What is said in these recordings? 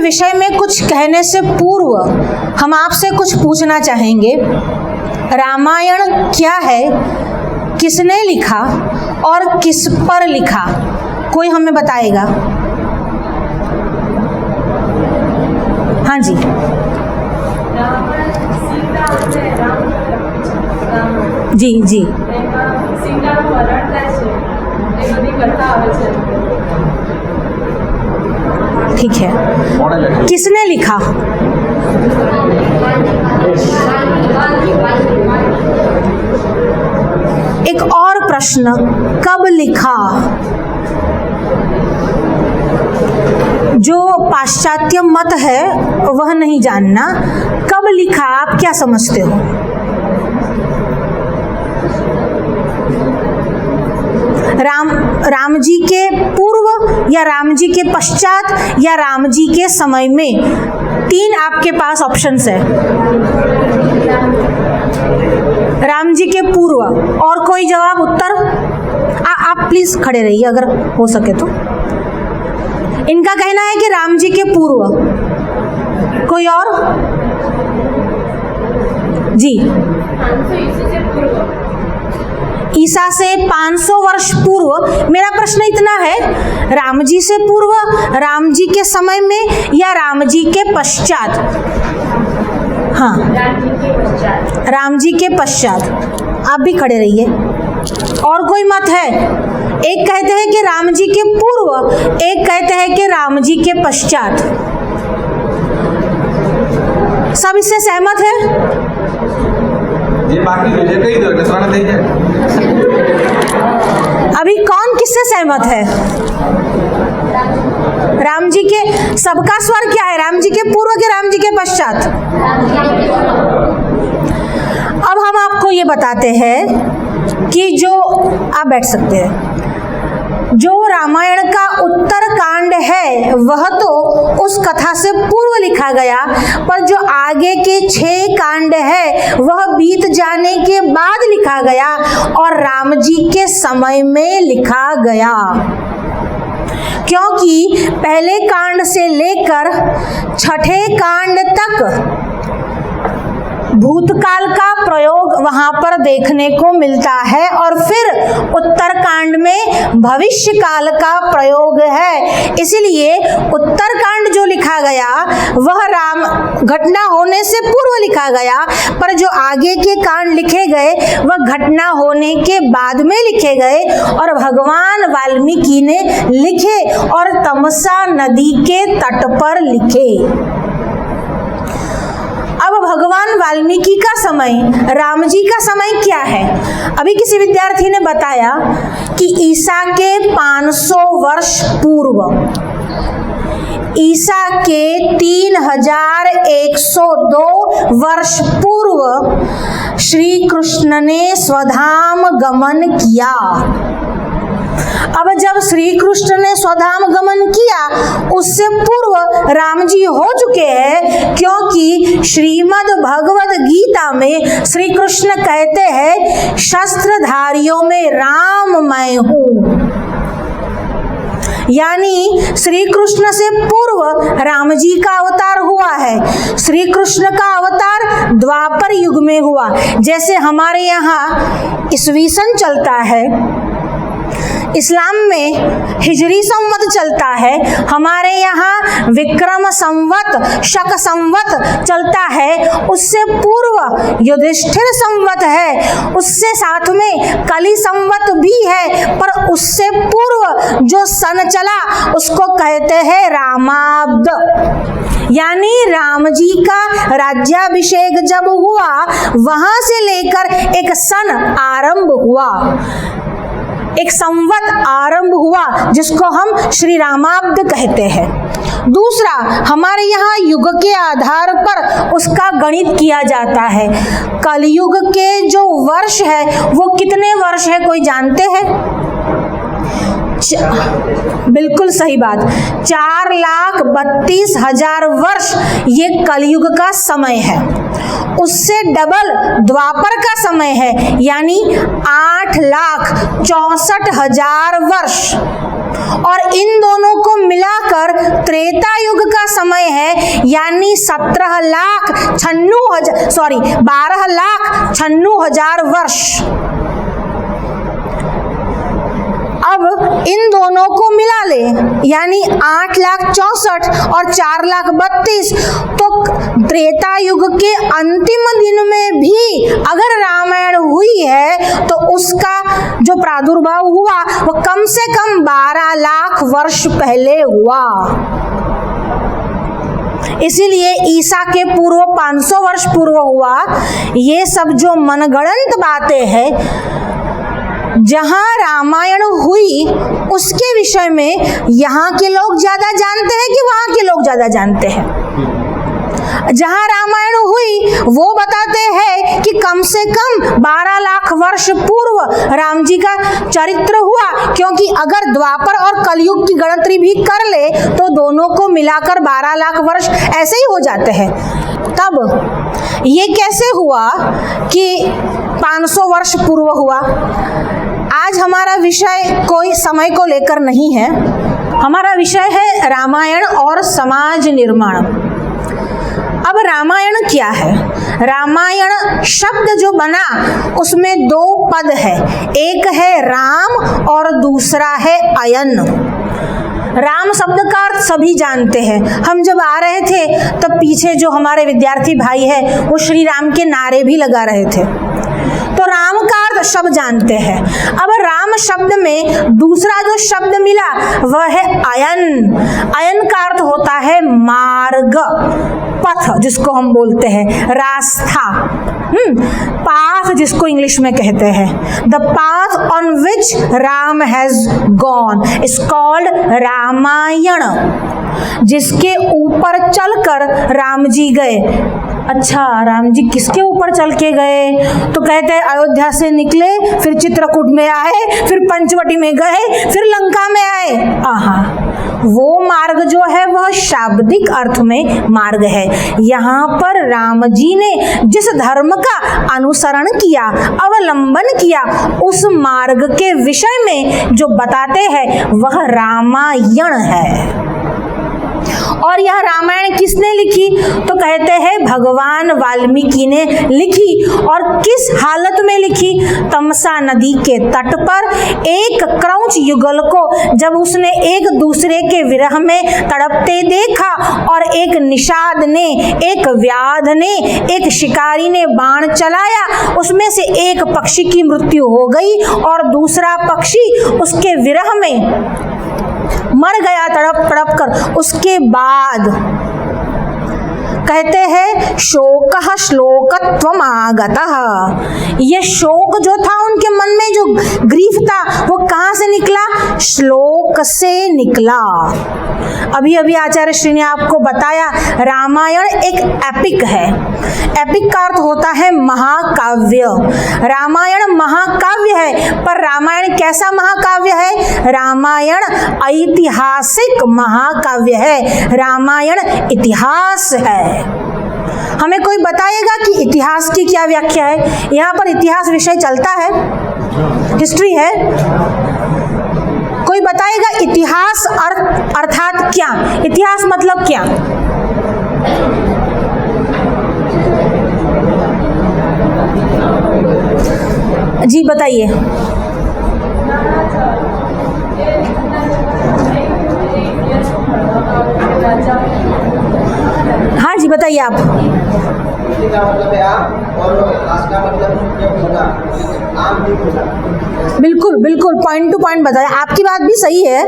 विषय में कुछ कहने से पूर्व हम आपसे कुछ पूछना चाहेंगे। रामायण क्या है, किसने लिखा और किस पर लिखा? कोई हमें बताएगा? हाँ जी। जी जी। ठीक है, किसने लिखा? एक और प्रश्न, कब लिखा? जो पाश्चात्य मत है वह नहीं जानना, कब लिखा आप क्या समझते हो? राम जी के पूर्व या राम जी के पश्चात या राम जी के समय में? 3 आपके पास ऑप्शंस है। राम जी के पूर्व। और कोई जवाब, उत्तर? आप प्लीज खड़े रहिए अगर हो सके तो। इनका कहना है कि राम जी के पूर्व। कोई और? जी। ईसा से 500 वर्ष पूर्व। मेरा प्रश्न इतना है, राम जी से पूर्व, राम जी के समय में या राम जी के पश्चात? हाँ, राम जी के पश्चात। आप भी खड़े रहिए। और कोई मत है? एक कहते हैं कि राम जी के पूर्व, एक कहते हैं कि राम जी के पश्चात। सब इससे सहमत है? ये बाकी अभी कौन किससे सहमत है? राम जी के, सबका स्वर क्या है? राम जी के पूर्व के राम जी के पश्चात? अब हम आपको ये बताते हैं कि जो, आप बैठ सकते हैं, जो रामायण का उत्तर कांड है वह तो उस कथा से पूर्व लिखा गया, पर जो आगे के 6 कांड है वह बीत जाने के बाद लिखा गया और राम जी के समय में लिखा गया। क्योंकि पहले कांड से लेकर 6ठे कांड तक भूतकाल का प्रयोग वहां पर देखने को मिलता है और फिर उत्तर कांड में भविष्य काल का प्रयोग है। इसलिए उत्तर कांड जो लिखा गया वह राम घटना होने से पूर्व लिखा गया, पर जो आगे के कांड लिखे गए वह घटना होने के बाद में लिखे गए और भगवान वाल्मीकि ने लिखे और तमसा नदी के तट पर लिखे। अब भगवान वाल्मीकि का समय, राम जी का समय क्या है? अभी किसी विद्यार्थी ने बताया कि ईसा के 500 वर्ष पूर्व, ईसा के 3102 वर्ष पूर्व श्री कृष्ण ने स्वधाम गमन किया। अब जब श्री कृष्ण ने स्वधाम गमन किया उससे पूर्व राम जी हो चुके हैं, क्योंकि श्रीमद् भगवद गीता में श्री कृष्ण कहते हैं शस्त्रधारियों में राम मैं हूं। यानी श्री कृष्ण से पूर्व राम जी का अवतार हुआ है। श्री कृष्ण का अवतार द्वापर युग में हुआ। जैसे हमारे यहाँ ईस्वी सन चलता है, इस्लाम में हिजरी संवत चलता है, हमारे यहाँ विक्रम संवत, शक संवत चलता है, उससे पूर्व युधिष्ठिर संवत है, उससे साथ में कली संवत भी है, पर उससे पूर्व जो सन चला उसको कहते हैं रामाब्द। यानी राम जी का राज्याभिषेक जब हुआ वहां से लेकर एक सन आरंभ हुआ, एक संवत आरंभ हुआ जिसको हम श्री रामाब्द कहते हैं। दूसरा, हमारे यहाँ युग के आधार पर उसका गणित किया जाता है। कलयुग के जो वर्ष है वो कितने वर्ष है, कोई जानते हैं? बिल्कुल सही बात, 4,32,000 वर्ष ये कलयुग का समय है। उससे डबल द्वापर का समय है, यानी 8,64,000 वर्ष। और इन दोनों को मिलाकर त्रेता युग का समय है, यानी 12,96,000 वर्ष। अब इन दोनों को मिला ले, यानी 8,64,000 और 4,32,000, तो त्रेता युग के अंतिम दिन में भी अगर रामायण हुई है तो उसका जो प्रादुर्भाव हुआ वो कम से कम 12 लाख वर्ष पहले हुआ। इसीलिए ईसा के पूर्व 500 वर्ष पूर्व हुआ। ये सब जो मनगढ़ंत बातें हैं, जहां रामायण हुई उसके विषय में यहाँ के लोग ज्यादा जानते हैं कि वहां के लोग ज्यादा जानते हैं। जहां रामायण हुई वो बताते हैं कि कम से कम 12 लाख वर्ष पूर्व राम जी का चरित्र हुआ, क्योंकि अगर द्वापर और कलयुग की गणतरी भी कर ले तो दोनों को मिलाकर 12 लाख वर्ष ऐसे ही हो जाते हैं। तब ये कैसे हुआ कि 500 वर्ष पूर्व हुआ? आज हमारा विषय कोई समय को लेकर नहीं है, हमारा विषय है रामायण और समाज निर्माण। अब रामायण क्या है? रामायण शब्द जो बना उसमें 2 पद है, एक है राम और दूसरा है अयन। राम शब्द का अर्थ सभी जानते हैं। हम जब आ रहे थे तब पीछे जो हमारे विद्यार्थी भाई है वो श्री राम के नारे भी लगा रहे थे, तो राम का अर्थ सब जानते हैं। अब राम शब्द में दूसरा जो शब्द मिला वह है अयन। अयन का अर्थ होता है मार्ग, पथ जिसको हम बोलते हैं, रास्ता, पाथ जिसको इंग्लिश में कहते हैं। The path on which Ram has gone is called Ramayana. जिसके ऊपर चलकर राम जी गए। अच्छा, राम जी किसके ऊपर चल के गए? तो कहते हैं अयोध्या से निकले, फिर चित्रकूट में आए, फिर पंचवटी में गए, फिर लंका में आए। आहा, वो मार्ग जो है वह शाब्दिक अर्थ में मार्ग है। यहाँ पर राम जी ने जिस धर्म का अनुसरण किया, अवलंबन किया, उस मार्ग के विषय में जो बताते हैं वह रामायण है। और यह रामायण किसने लिखी? तो कहते हैं भगवान वाल्मीकि ने लिखी। और किस हालत में लिखी? तमसा नदी के तट पर एक क्रौंच युगल को जब उसने एक दूसरे के विरह में तड़पते देखा और एक निषाद ने, एक व्याध ने, एक शिकारी ने बाण चलाया, उसमें से एक पक्षी की मृत्यु हो गई और दूसरा पक्षी उसके विरह में मर गया तड़प तड़प कर। उसके बाद कहते हैं शोकः श्लोकत्वम् आगतः। ये शोक जो था उनके मन में, जो ग्रीफ था, वो कहाँ से निकला? श्लोक से निकला। अभी अभी आचार्य श्री ने आपको बताया रामायण एक एपिक है। एपिक का अर्थ होता है महाकाव्य। रामायण महाकाव्य है, पर रामायण कैसा महाकाव्य है? रामायण ऐतिहासिक महाकाव्य है। रामायण इतिहास है। हमें कोई बताएगा कि इतिहास की क्या व्याख्या है? यहाँ पर इतिहास विषय चलता है, हिस्ट्री है। कोई बताएगा इतिहास अर्थात क्या? इतिहास मतलब क्या? जी बताइए। हाँ जी बताइए आप। बिल्कुल बिल्कुल, पॉइंट टू पॉइंट बताया। आपकी बात भी सही है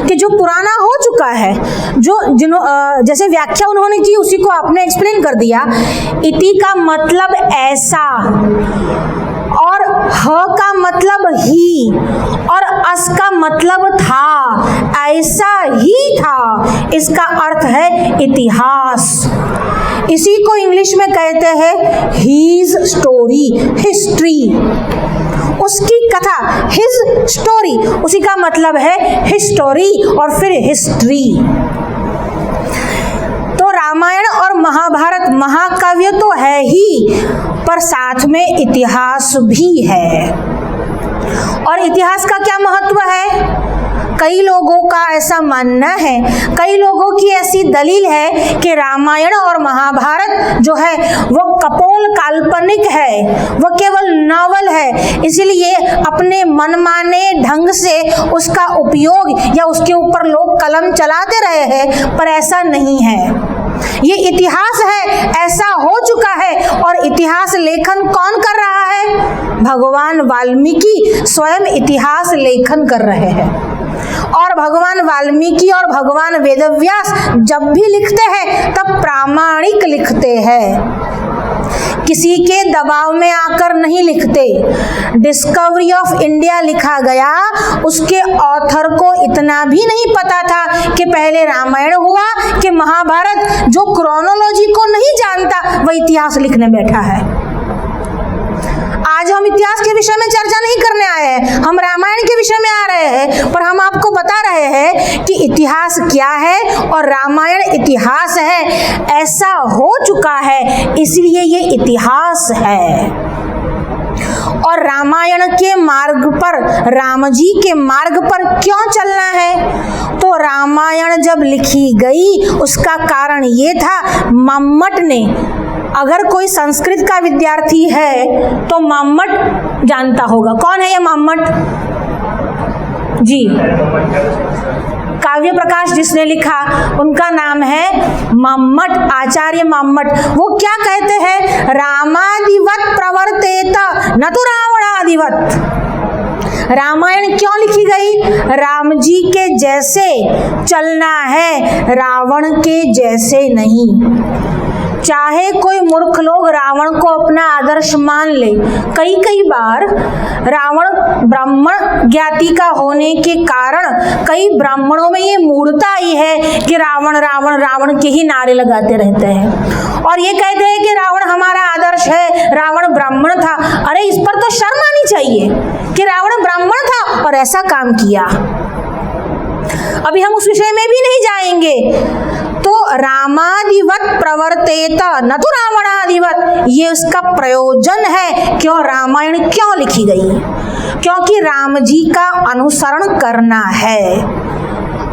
कि जो पुराना हो चुका है, जैसे व्याख्या उन्होंने की उसी को आपने एक्सप्लेन कर दिया। इति का मतलब ऐसा, और ह का मतलब ही, और अस का मतलब था, ऐसा ही था। इसका अर्थ है इतिहास। इसी को इंग्लिश में कहते हैं हिज स्टोरी, हिस्ट्री। उसकी कथा, हिज स्टोरी, उसी का मतलब है हिस्टोरी और फिर हिस्ट्री। तो रामायण और महाभारत महाकाव्य तो है ही, पर साथ में इतिहास भी है। और इतिहास का क्या महत्व है? कई लोगों का ऐसा मानना है, कई लोगों की ऐसी दलील है कि रामायण और महाभारत जो है वो कपोल काल्पनिक है, वो केवल नॉवल है, इसलिए अपने मनमाने ढंग से उसका उपयोग या उसके ऊपर लोग कलम चलाते रहे हैं, पर ऐसा नहीं है। ये इतिहास है, ऐसा हो चुका है। और इतिहास लेखन कौन कर रहा है? भगवान वाल्मीकि स्वयं इतिहास लेखन कर रहे हैं। और भगवान वाल्मीकि और भगवान वेदव्यास जब भी लिखते हैं तब प्रामाणिक लिखते हैं, किसी के दबाव में आकर नहीं लिखते। डिस्कवरी ऑफ इंडिया लिखा गया, उसके ऑथर को इतना भी नहीं पता था कि पहले रामायण हुआ कि महाभारत। जो क्रोनोलॉजी को नहीं जानता वह इतिहास लिखने बैठा है। आज हम इतिहास के विषय में चर्चा नहीं करने आए हैं, हम रामायण के विषय में आ रहे हैं, पर हम आपको बता रहे हैं कि इतिहास क्या है और रामायण इतिहास है, ऐसा हो चुका है, इसलिए ये इतिहास है। और रामायण के मार्ग पर, राम जी के मार्ग पर क्यों चलना है? तो रामायण जब लिखी गई उसका कारण ये था, मम्मट ने, अगर कोई संस्कृत का विद्यार्थी है तो मम्मट जानता होगा। कौन है ये मम्मट जी? काव्य प्रकाश जिसने लिखा उनका नाम है मम्मट, आचार्य मम्मट। वो क्या कहते हैं? रामादिवत प्रवर्तेत न तो रावणादिवत। रामायण क्यों लिखी गई? राम जी के जैसे चलना है, रावण के जैसे नहीं। चाहे कोई मूर्ख लोग रावण को अपना आदर्श मान ले, कई बार रावण ब्राह्मण ज्ञाति का होने के कारण कई ब्राह्मणों में ये मूर्खता आई है कि रावण रावण रावण के ही नारे लगाते रहते हैं और ये कहते हैं कि रावण हमारा आदर्श है, रावण ब्राह्मण था। अरे इस पर तो शर्म आनी चाहिए कि रावण ब्राह्मण था और ऐसा काम किया। अभी हम उस विषय में भी नहीं जाएंगे। तो रामादिवत प्रवर्तेत न तो रावणादिवत, ये उसका प्रयोजन है। क्यों रामायण क्यों लिखी गई? क्योंकि राम जी का अनुसरण करना है।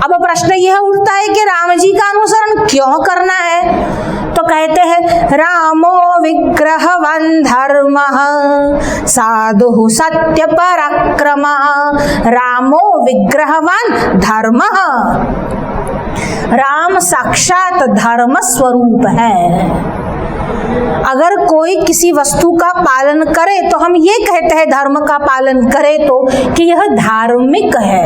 अब प्रश्न यह उठता है कि राम जी का अनुसरण क्यों करना है? तो कहते हैं रामो विग्रहवान धर्मः साधु सत्य पराक्रमः। रामो विग्रहवान धर्मः, राम साक्षात धर्म स्वरूप है। अगर कोई किसी वस्तु का पालन करे तो हम ये कहते हैं धर्म का पालन करे तो कि यह धार्मिक है।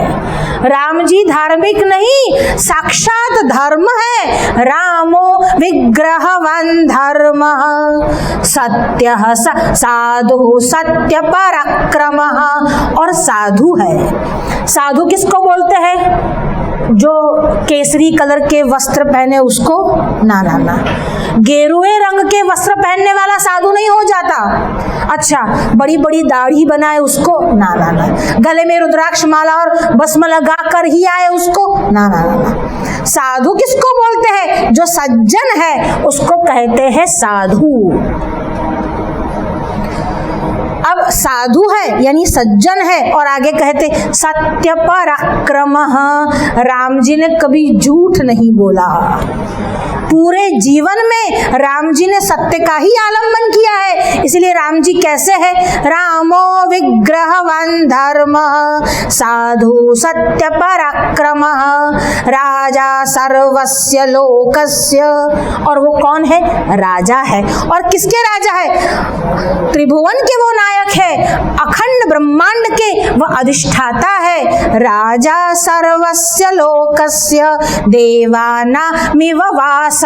राम जी धार्मिक नहीं, साक्षात धर्म है। रामो विग्रहवान धर्म सत्य साधु सत्य पराक्रमः, और साधु है। साधु किसको बोलते हैं? जो केसरी कलर के वस्त्र पहने उसको? ना ना ना, गेरुए रंग के वस्त्र पहनने वाला साधु नहीं हो जाता। अच्छा, बड़ी बड़ी दाढ़ी बनाए उसको? ना ना ना। गले में रुद्राक्ष माला और भस्म लगा कर ही आए उसको? ना ना ना। साधु किसको बोलते हैं? जो सज्जन है उसको कहते हैं साधु। अब साधु है यानी सज्जन है, और आगे कहते सत्य पराक्रमः। राम जी ने कभी झूठ नहीं बोला। पूरे जीवन में राम जी ने सत्य का ही आलंबन किया है, इसलिए राम जी कैसे है? रामो विग्रहवान धर्म साधु सत्य पराक्रमः राजा सर्वस्य लोकस्य। और वो कौन है? राजा है। और किसके राजा है? त्रिभुवन के वो नायक है, अखंड ब्रह्मांड के वह अधिष्ठाता है। राजा सर्वस्य लोकस्य देवानामिव वासवः।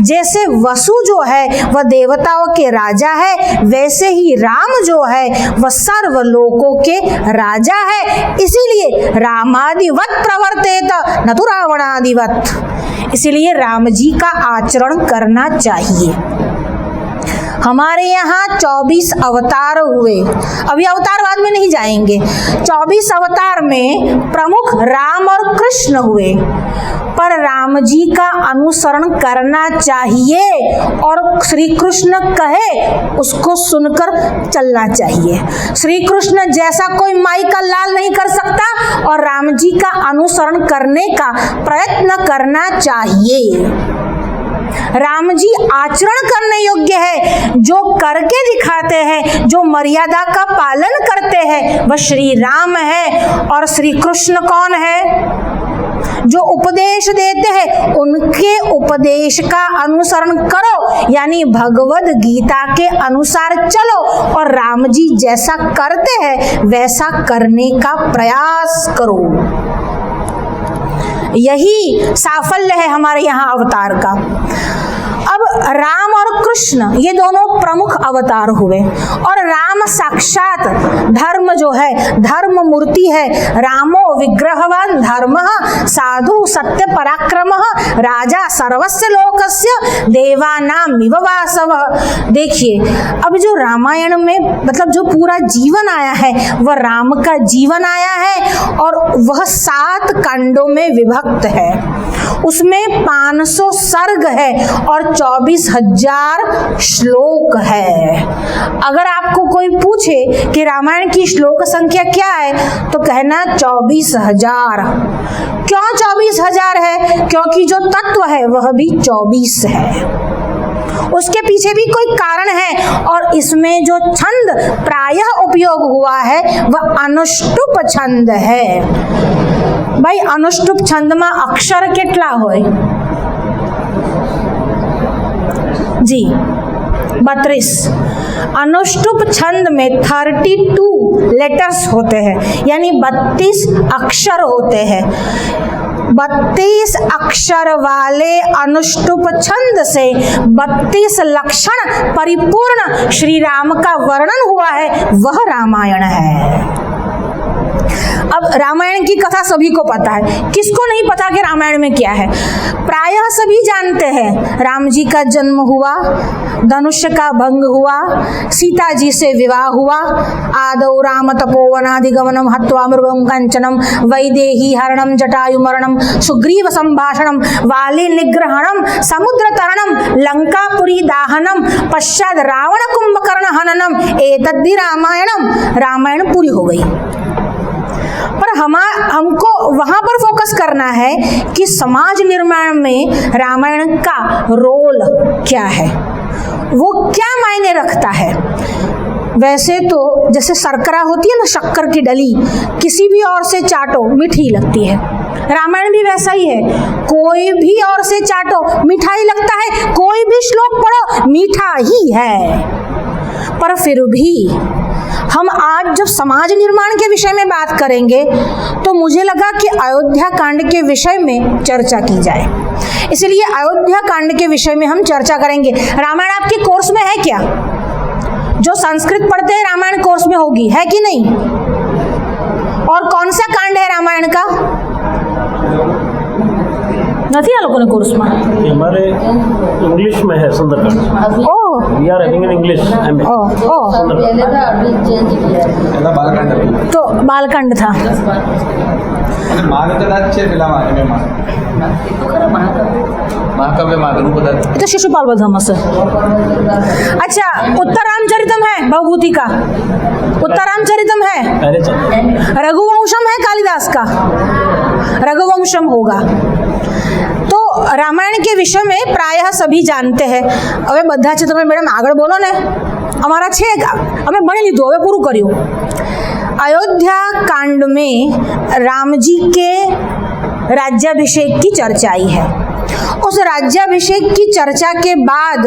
जैसे वसु जो है वह देवताओं के राजा है, वैसे ही राम जो है वह सर्व लोकों के राजा है। इसीलिए रामादिवत प्रवर्तेत न तो रावणादिवत। इसीलिए राम जी का आचरण करना चाहिए। हमारे यहाँ 24 अवतार हुए, अभी अवतारवाद में नहीं जाएंगे। 24 अवतार में प्रमुख राम और कृष्ण हुए। पर राम जी का अनुसरण करना चाहिए और श्री कृष्ण कहे उसको सुनकर चलना चाहिए। श्री कृष्ण जैसा कोई माई का लाल नहीं कर सकता और राम जी का अनुसरण करने का प्रयत्न करना चाहिए। राम जी आचरण करने योग्य है, जो करके दिखाते हैं, जो मर्यादा का पालन करते हैं, वह श्री राम है। और श्री कृष्ण कौन है? जो उपदेश देते हैं, उनके उपदेश का अनुसरण करो, यानी भगवद गीता के अनुसार चलो और राम जी जैसा करते हैं वैसा करने का प्रयास करो। यही साफल्य है हमारे यहाँ अवतार का। अब राम और कृष्ण ये दोनों प्रमुख अवतार हुए और राम साक्षात धर्म जो है, धर्म मूर्ति है। रामो विग्रहवान धर्मः साधु सत्य पराक्रमः राजा सर्वस्य लोकस्य देवानाम इव वासवः। देखिए, अब जो रामायण में मतलब जो पूरा जीवन आया है वह राम का जीवन आया है और वह 7 कांडों में विभक्त है। उसमें 500 सर्ग है और 24,000 श्लोक है। अगर आपको कोई पूछे कि रामायण की श्लोक संख्या क्या है तो कहना 24,000। क्यों 24,000 है? क्योंकि जो तत्व है वह भी 24 है। उसके पीछे भी कोई कारण है और इसमें जो छंद प्रायः उपयोग हुआ है वह अनुष्टुप छंद है। भाई अनुष्टुप छंद में अक्षर कितना होय? जी 32। अनुष्टुप छंद में 32 लेटर्स होते हैं, यानी 32 अक्षर होते हैं। 32 अक्षर वाले अनुष्टुप छंद से 32 लक्षण परिपूर्ण श्री राम का वर्णन हुआ है, वह रामायण है। अब रामायण की कथा सभी को पता है, किसको नहीं पता कि रामायण में क्या है? प्रायः सभी जानते हैं। राम जी का जन्म हुआ, धनुष्य का भंग हुआ, सीता जी से विवाह हुआ, आदौ राम तपोवनाधिगमनम हत्वा मृगं कंचनम वैदेही हरणम जटायु मरणम सुग्रीव संभाषणम वाली निग्रहणम समुद्र तरणम लंकापुरी दाहनम पश्चात रावण कुंभकर्ण हननम एतद्धि रामायणम। रामायण पूरी हो गई। पर हमको वहां पर फोकस करना है कि समाज निर्माण में रामायण का रोल क्या है, वो क्या मायने रखता है। वैसे तो जैसे शर्करा होती है ना, शक्कर की डली, किसी भी और से चाटो मीठी लगती है। रामायण भी वैसा ही है, कोई भी और से चाटो मिठाई लगता है, कोई भी श्लोक पढ़ो मीठा ही है। पर फिर भी हम आज जब समाज निर्माण के विषय में बात करेंगे तो मुझे लगा कि अयोध्या कांड के विषय में चर्चा की जाए, इसलिए अयोध्या कांड के विषय में हम चर्चा करेंगे। रामायण आपके कोर्स में है क्या? जो संस्कृत पढ़ते हैं रामायण कोर्स में होगी, है कि नहीं? और कौन सा कांड है रामायण का? नहीं आ लोगों ने कोर्स में हमारे इंग्लिश में है Sundarkand. Oh, we are having in English MA. Oh, पहले था बालकांड। तो बालकांड था। महाकाव्य महाकाव्य तो शिशुपाल वधम से। अच्छा, उत्तरामचरितम है भवभूति का, उत्तरामचरितम है, पहले चल रघुवंशम है कालिदास का, रघुवंशम होगा। तो रामायण के विषय में प्रायः सभी जानते हैं। હવે બધા છે તમે મેડમ આગળ બોલો ને, અમારા છે અમે ભણી લીધું, હવે પૂરું કર્યું। अयोध्या कांड में राम जी के राज्याभिषेक की चर्चा आई है। उस राज्याभिषेक की चर्चा के बाद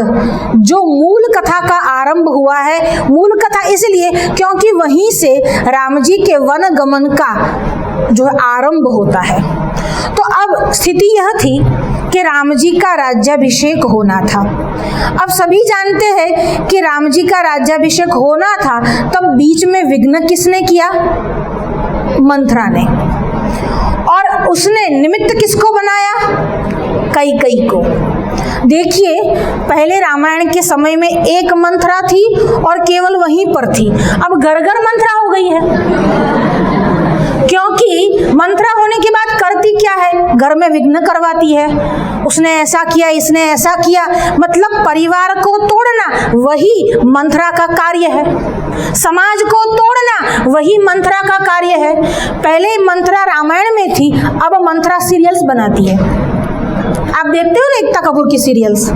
जो मूल कथा का आरंभ हुआ है, मूल कथा इसलिए क्योंकि वहीं से राम जी के वन गमन का जो आरंभ होता है। तो अब स्थिति यह थी कि राम जी का राज्याभिषेक होना था। अब सभी जानते हैं कि राम जी का राज्याभिषेक होना था, तब बीच में विघ्न किसने किया? मंथरा ने। और उसने निमित्त किसको बनाया? कैकेयी को। देखिए, पहले रामायण के समय में एक मंथरा थी और केवल वहीं पर थी, अब घर घर मंथरा हो गई है। क्यों? क्योंकि मंथरा होने के बाद करती क्या है, घर में विघ्न करवाती है। उसने ऐसा किया, इसने ऐसा किया, मतलब परिवार को तोड़ना वही मंथरा का कार्य है, समाज को तोड़ना वही मंथरा का कार्य है। पहले मंथरा रामायण में थी, अब मंथरा सीरियल्स बनाती है। आप देखते हो ना एकता कपूर की सीरियल्स,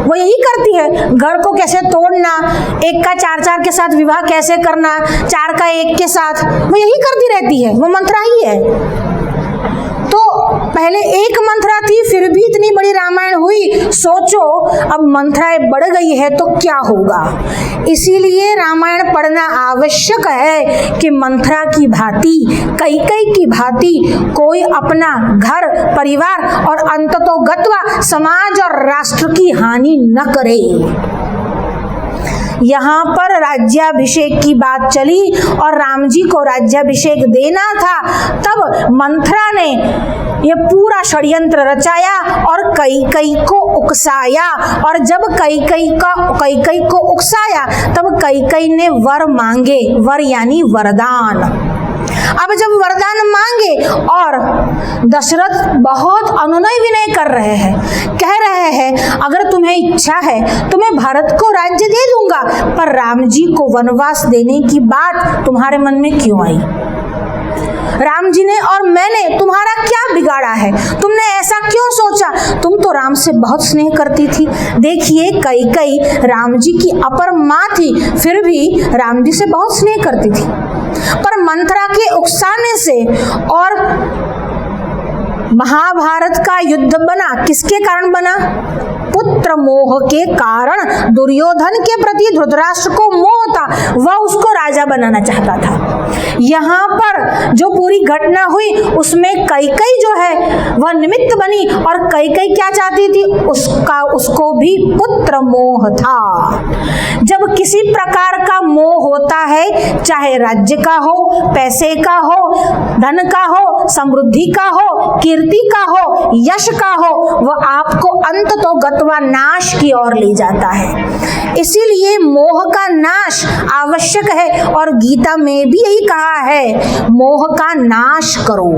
वो यही करती है, घर को कैसे तोड़ना, एक का चार चार के साथ विवाह कैसे करना, चार का एक के साथ, वो यही करती रहती है, वो मंथरा ही है। तो पहले एक मंथरा थी, फिर भी इतनी बड़ी रामायण हुई। सोचो अब मंथराएं बढ़ गई है तो क्या होगा। इसीलिए रामायण पढ़ना आवश्यक है कि मंथरा की भांति, कैकेयी की भांति कोई अपना घर, परिवार और अंततोगत्वा समाज और राष्ट्र की हानि न करे। यहाँ पर राज्याभिषेक की बात चली और राम जी को राज्याभिषेक देना था, तब मंथरा ने ये पूरा षड्यंत्र रचाया और कैकेयी को उकसाया। और जब कैकेयी को उकसाया तब कैकेयी ने वर मांगे, वर यानी वरदान। अब जब वरदान मांगे और दशरथ बहुत अनुनय विनय कर रहे हैं, कह रहे हैं अगर तुम्हें इच्छा है तो मैं भारत को राज्य दे दूंगा, पर राम जी को वनवास देने की बात तुम्हारे मन में क्यों आई? राम जी ने और मैंने तुम्हारा क्या बिगाड़ा है? तुमने ऐसा क्यों सोचा? तुम तो राम से बहुत स्नेह करती थी। देखिए कैकेयी राम जी की अपर माँ थी, फिर भी राम जी से बहुत स्नेह करती थी, पर मंथरा के उकसाने से और महाभारत का युद्ध बना, किसके कारण बना? पुत्र मोह के कारण। दुर्योधन के प्रति धृतराष्ट्र को मोह था, वह उसको राजा बनाना चाहता था। यहाँ पर जो पूरी घटना हुई उसमें कैकेयी जो है वह निमित्त बनी, और कैकेयी क्या चाहती थी? उसको भी पुत्र मोह था। जब किसी प्रकार का मोह होता है, चाहे राज्य का हो, पैसे का हो, धन का हो, समृद्धि का हो, कीर्ति का हो, यश का हो, वह आपको अंततोगत्वा नाश की ओर ले जाता है। इसीलिए मोह का नाश आवश्यक है, और गीता में भी यही कहा है, मोह का नाश करो।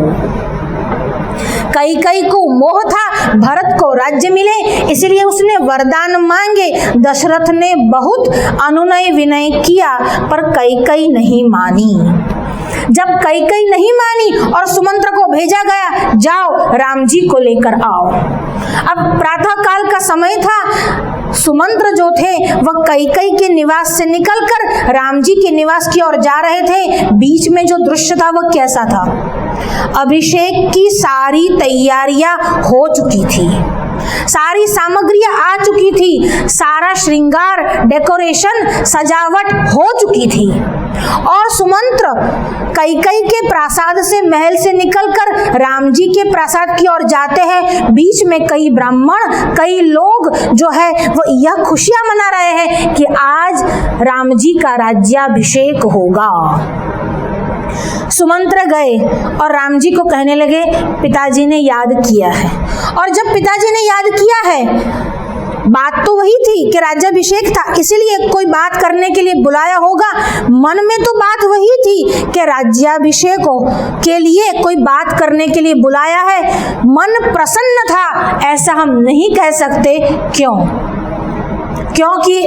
कैकेयी को मोह था भरत को राज्य मिले, इसलिए उसने वरदान मांगे। दशरथ ने बहुत अनुनय विनय किया, पर कैकेयी नहीं मानी। जब कैकेयी नहीं मानी और सुमंत्र को भेजा गया, जाओ राम जी को लेकर आओ। अब प्रातः काल का समय था, सुमंत्र जो थे वह कैकेयी के निवास से निकलकर राम जी के निवास की ओर जा रहे थे। बीच में जो दृश्य था वह कैसा था? अभिषेक की सारी तैयारियां हो चुकी थी, सारी सामग्रियां आ चुकी थी, सारा श्रृंगार, डेकोरेशन, सजावट हो चुकी थी, और सुमंत्र कैकेयी के प्रासाद से, महल से निकलकर राम जी के प्रासाद की ओर जाते हैं। बीच में कई ब्राह्मण, कई लोग जो है वो यह खुशियां मना रहे हैं कि आज राम जी का राज्याभिषेक होगा। सुमंत्र गए और राम जी को कहने लगे पिताजी ने याद किया है। और जब पिताजी ने याद किया है, बात तो वही थी कि राज्याभिषेक था, इसीलिए कोई बात करने के लिए बुलाया होगा। मन में तो बात वही थी कि राज्याभिषेक के लिए कोई बात करने के लिए बुलाया है, मन प्रसन्न था, ऐसा हम नहीं कह सकते। क्यों? क्योंकि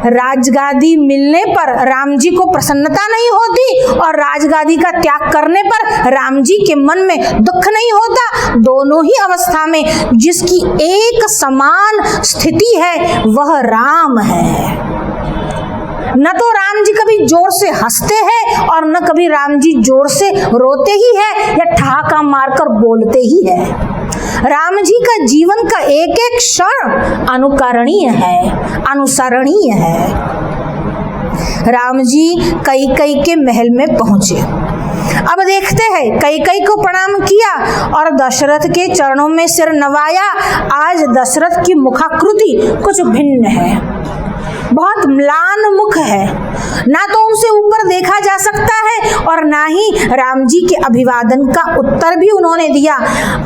राजगादी मिलने पर राम जी को प्रसन्नता नहीं होती, और राजगादी का त्याग करने पर राम जी के मन में दुख नहीं होता। दोनों ही अवस्था में जिसकी एक समान स्थिति है वह राम है। न तो राम जी कभी जोर से हंसते हैं और न कभी राम जी जोर से रोते ही है या ठहाका मारकर बोलते ही है। राम जी का जीवन का एक एक क्षण अनुकरणीय है, अनुसरणीय है। राम जी कैकेयी के महल में पहुंचे। अब देखते हैं, कैकेयी को प्रणाम किया और दशरथ के चरणों में सिर नवाया। आज दशरथ की मुखाकृति कुछ भिन्न है, बहुत म्लान मुख है, ना तो उनसे ऊपर देखा जा सकता है और ना ही राम जी के अभिवादन का उत्तर भी उन्होंने दिया।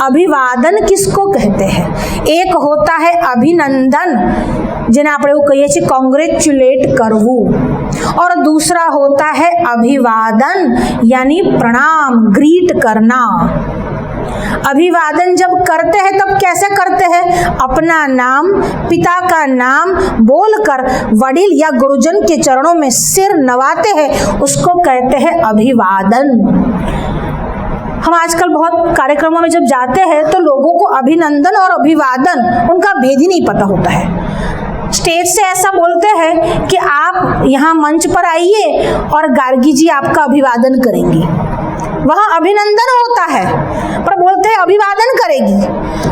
अभिवादन किसको कहते हैं? एक होता है अभिनंदन, જેને આપણે એવું કહીએ છીએ કોંગ્રેચ્યુલેટ કરવું, और दूसरा होता है अभिवादन, यानी प्रणाम, ग्रीट करना। अभिवादन जब करते हैं तब कैसे करते हैं? अपना नाम, पिता का नाम बोलकर वडील या गुरुजन के चरणों में सिर नवाते हैं, उसको कहते हैं अभिवादन। हम आजकल बहुत कार्यक्रमों में जब जाते हैं तो लोगों को अभिनंदन और अभिवादन उनका भेद ही नहीं पता होता है। स्टेज से ऐसा बोलते हैं कि आप यहाँ मंच पर आइए और गार्गी जी आपका अभिवादन करेंगी, वहाँ अभिनंदन होता है पर बोलते हैं अभिवादन करेगी।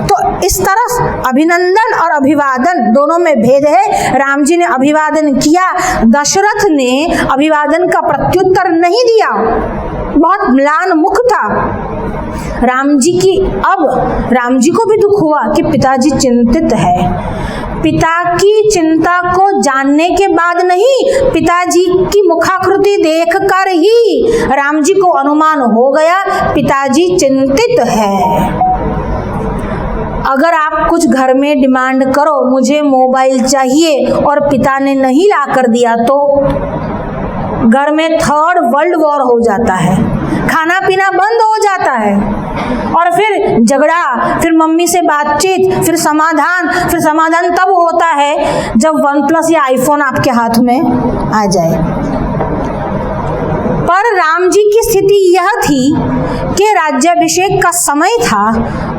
तो इस तरह अभिनंदन और अभिवादन दोनों में भेद है। राम जी ने अभिवादन किया, दशरथ ने अभिवादन का प्रत्युत्तर नहीं दिया, बहुत म्लान मुख था। राम जी को भी दुख हुआ कि पिताजी चिंतित है। पिता की चिंता को जानने के बाद नहीं, पिताजी की मुखाकृति देखकर ही राम जी को अनुमान हो गया पिताजी चिंतित है। अगर आप कुछ घर में डिमांड करो, मुझे मोबाइल चाहिए, और पिता ने नहीं ला कर दिया तो घर में थर्ड वर्ल्ड वॉर हो जाता है, खाना पीना बंद हो जाता है, और फिर झगड़ा, फिर मम्मी से बातचीत, फिर समाधान तब होता है जब OnePlus या iPhone आपके हाथ में आ जाए। पर राम जी की स्थिति यह थी कि राज्याभिषेक का समय था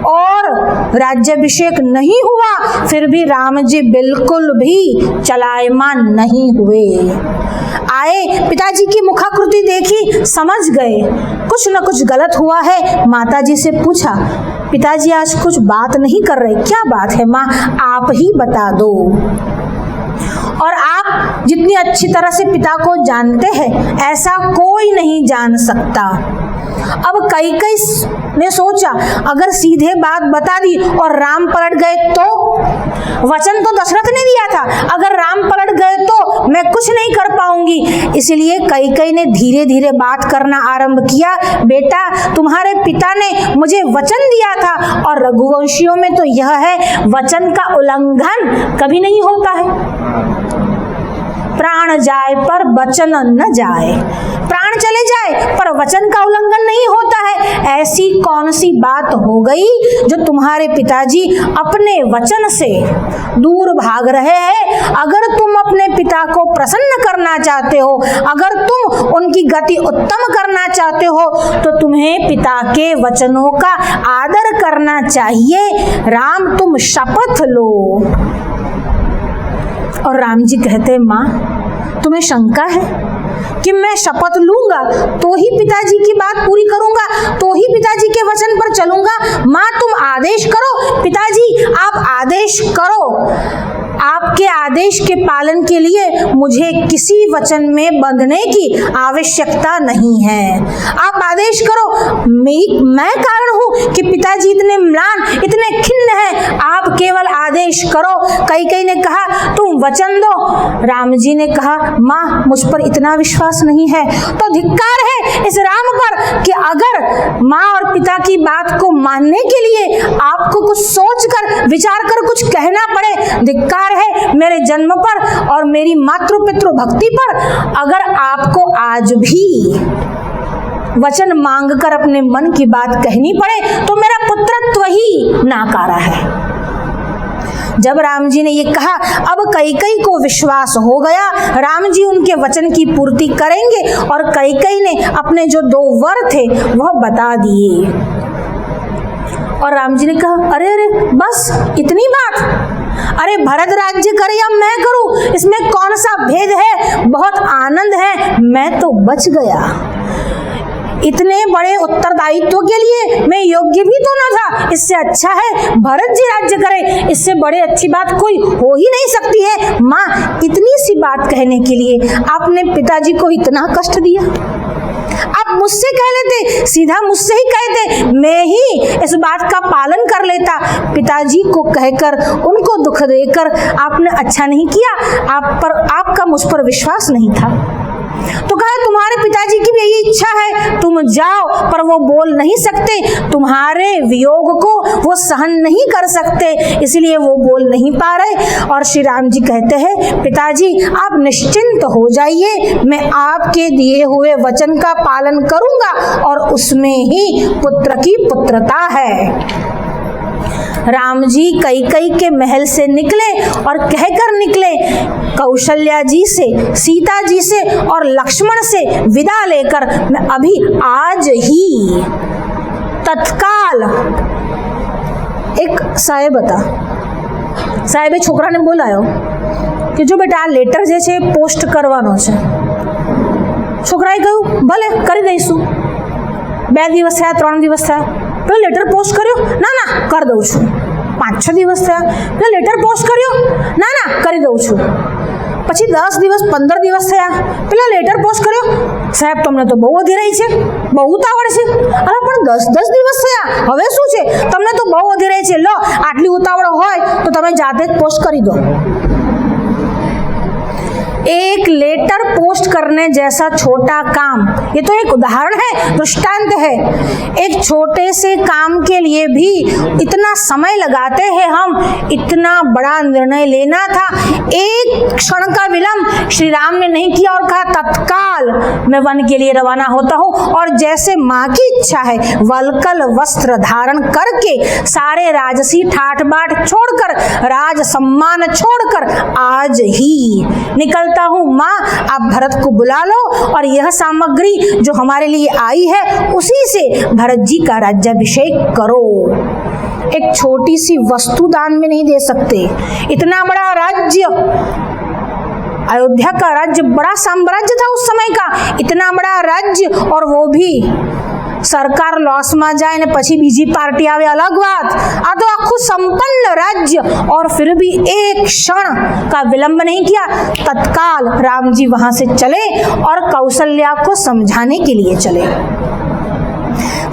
और राज्याभिषेक नहीं हुआ, फिर भी राम जी बिल्कुल भी चलायमान नहीं हुए। आए, पिताजी की मुखाकृति देखी, समझ गए कुछ न कुछ गलत हुआ है। माताजी से पूछा, पिताजी आज कुछ बात नहीं कर रहे, क्या बात है माँ, आप ही बता दो। और आप जितनी अच्छी तरह से पिता को जानते हैं, ऐसा कोई नहीं जान सकता। अब कैकेयी ने सोचा, अगर सीधे बात बता दी और राम पलट गए तो? वचन तो दशरथ ने दिया था, अगर राम पलट गए तो मैं कुछ नहीं कर पाऊंगी। इसलिए कैकेयी ने धीरे धीरे बात करना आरंभ किया। बेटा, तुम्हारे पिता ने मुझे वचन दिया था, और रघुवंशियों में तो यह है, वचन का उल्लंघन कभी नहीं होता है। प्राण जाए पर वचन न जाए, प्राण चले जाए पर वचन का उल्लंघन नहीं होता है। ऐसी कौन सी बात हो गई जो तुम्हारे पिताजी अपने वचन से दूर भाग रहे हैं? अगर तुम अपने पिता को प्रसन्न करना चाहते हो, अगर तुम उनकी गति उत्तम करना चाहते हो, तो तुम्हें पिता के वचनों का आदर करना चाहिए। राम, तुम शपथ लो। और राम जी कहते, माँ, तुम्हें शंका है कि मैं शपथ लूंगा तो ही पिताजी की बात पूरी करूंगा, तो ही पिताजी के वचन पर चलूंगा? माँ, तुम आदेश करो। पिताजी, आप आदेश करो। आपके आदेश के पालन के लिए मुझे किसी वचन में बंधने की आवश्यकता नहीं है। आप आदेश करो। मैं कारण हूँ कि पिताजी इतने म्लान, इतने खिन्न हैं। आप केवल आदेश करो। कैकेयी ने कहा, तुम वचन दो। राम जी ने कहा, माँ, मुझ पर इतना विश्वास नहीं है तो धिक्कार है इस राम पर कि अगर माँ और पिता की बात को मानने के लिए आपको कुछ सोचकर, विचार कर कुछ कहना पड़े। धिक्कार है मेरे जन्म पर और मेरी मातृ पितृ भक्ति पर। अगर आपको आज भी वचन मांगकर अपने मन की बात कहनी पड़े तो मेरा पुत्रत्व ही नाकारा है। जब राम जी ने ये कहा, अब कैकेयी को विश्वास हो गया, राम जी उनके वचन की पूर्ति करेंगे, और कैकेयी ने अपने जो 2 वर थे वह बता दिए। और राम जी ने कहा, अरे अरे, बस इतनी बात? अरे, भरत राज्य करे या मैं करूं, इसमें कौन सा भेद है? बहुत आनंद है, मैं तो बच गया। इतने बड़े उत्तरदायित्व के लिए मैं योग्य भी तो न था। इससे अच्छा है भरत जी राज्य करे, इससे बड़े अच्छी बात कोई हो ही नहीं सकती है। माँ, इतनी सी बात कहने के लिए आपने पिताजी को इतना कष्ट दिया? आप मुझसे कह लेते, सीधा मुझसे ही कहते, मैं ही इस बात का पालन कर लेता। पिताजी को कहकर, उनको दुख देकर आपने अच्छा नहीं किया। आप पर, आपका मुझ पर विश्वास नहीं था। तो कहा तुम्हारे पिताजी की भी यही इच्छा है, तुम जाओ, पर वो बोल नहीं सकते, तुम्हारे वियोग को वो सहन नहीं कर सकते, इसलिए वो बोल नहीं पा रहे। और श्री राम जी कहते हैं पिताजी आप निश्चिंत हो जाइए, मैं आपके दिए हुए वचन का पालन करूंगा और उसमें ही पुत्र की पुत्रता है। राम जी कैकेयी के महल से निकले और कहकर निकले, कौशल्या जी से, सीता जी से और लक्ष्मण से विदा लेकर मैं अभी आज ही तत्काल एक साहेब હતા, સાહેબે છોકરાને બોલાયો કે જો બેટા આ લેટર જે છે પોસ્ટ કરવાનો છે। છોકરાએ કહ્યું ભલે કરી દઈશું। 2 દિવસ થયા, 3 દિવસ થયા, પેલો લેટર પોસ્ટ કર્યો, ના ના કરી દઉં છું। 5-6 દિવસ થયા, પેલો લેટર પોસ્ટ કર્યો, ના ના કરી દઉં છું। પછી 10 દિવસ 15 દિવસ થયા, પેલો લેટર પોસ્ટ કર્યો, સાહેબ તમને તો બહુ વધી રહી છે, બહુ ઉતાવળ છે। અરે પણ 10 દિવસ થયા, હવે શું છે, તમને તો બહુ વધી રહી છે, લો આટલી ઉતાવળ હોય તો તમે જાતે જ પોસ્ટ કરી દો। एक लेटर पोस्ट करने जैसा छोटा काम, ये तो एक उदाहरण है, दृष्टांत है। एक छोटे से काम के लिए भी इतना समय लगाते हैं हम, इतना बड़ा निर्णय लेना था, एक क्षण का विलंब श्री राम ने नहीं किया और कहा तत्काल मैं वन के लिए रवाना होता हूँ। और जैसे माँ की इच्छा है, वल्कल वस्त्र धारण करके सारे राजसी ठाठ बाट छोड़कर, राज सम्मान छोड़कर आज ही निकल हूँ। माँ आप भरत को बुला लो और यह सामग्री जो हमारे लिए आई है उसी से भरत जी का राज्याभिषेक करो। एक छोटी सी वस्तु दान में नहीं दे सकते, इतना बड़ा राज्य, अयोध्या का राज्य बड़ा साम्राज्य था उस समय का, इतना बड़ा राज्य, और वो भी सरकार लॉस में जाए ने पछी बीजी पार्टी आवे अलग बात, आ तो आखू संपन्न राज्य, और फिर भी एक क्षण का विलंब नहीं किया, तत्काल राम जी वहां से चले और कौशल्या को समझाने के लिए चले।